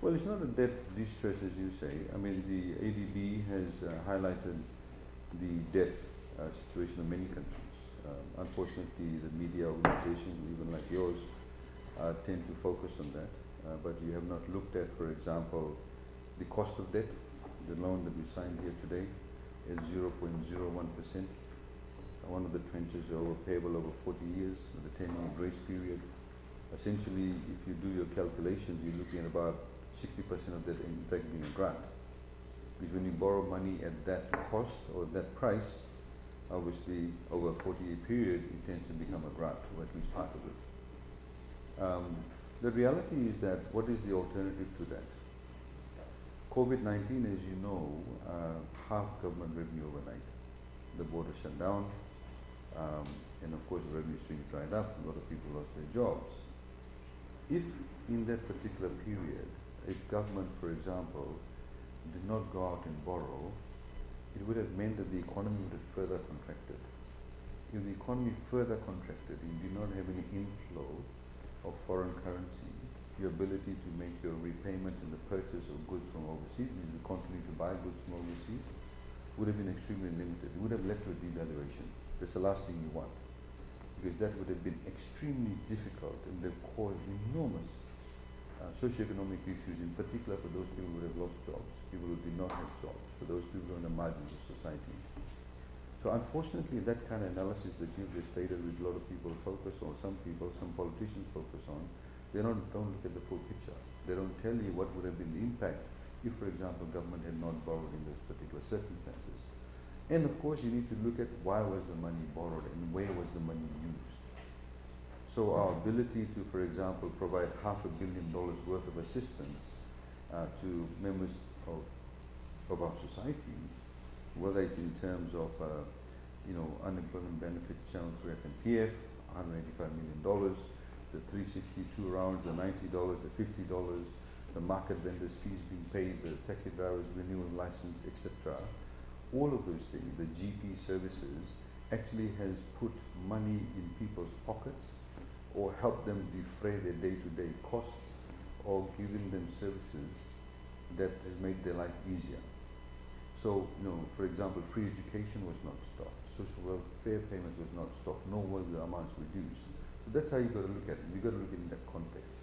Well, it's not a debt distress as you say. I mean, the ADB has highlighted the debt situation of many countries. Unfortunately, the media organizations, even like yours, tend to focus on that. But you have not looked at, for example, the cost of debt. The loan that we signed here today is 0.01%. One of the tranches are payable over 40 years with a 10-year grace period. Essentially, if you do your calculations, you're looking at about 60% of that in fact being a grant. Because when you borrow money at that cost or that price, obviously over a 40-year period, it tends to become a grant, or at least part of it. The reality is that what is the alternative to that? COVID-19, as you know, halved government revenue overnight. The border shut down, and of course the revenue stream dried up, a lot of people lost their jobs. If in that particular period, if government, for example, did not go out and borrow, it would have meant that the economy would have further contracted. If the economy further contracted and you do not have any inflow of foreign currency, your ability to make your repayments and the purchase of goods from overseas, because we continue to buy goods from overseas, would have been extremely limited. It would have led to a devaluation. That's the last thing you want, because that would have been extremely difficult and would have caused enormous socioeconomic issues, in particular for those people who would have lost jobs, people who did not have jobs, for those people who are on the margins of society. So unfortunately, that kind of analysis that you've just stated, which a lot of people focus on, some people, some politicians focus on, they don't look at the full picture. They don't tell you what would have been the impact if, for example, government had not borrowed in those particular circumstances. And of course, you need to look at why was the money borrowed and where was the money used. So our ability to, for example, provide $500 million worth of assistance to members of our society, whether it's in terms of unemployment benefits channel through FNPF, $185 million, the 362 rounds, the $90, the $50, the market vendors' fees being paid, the taxi drivers' renewal license, etc. All of those things, the GP services, actually has put money in people's pockets or helped them defray their day-to-day costs or giving them services that has made their life easier. So, for example, free education was not stopped, social welfare payments was not stopped, nor were the amounts reduced. So that's how you've got to look at it. You've got to look at it in that context.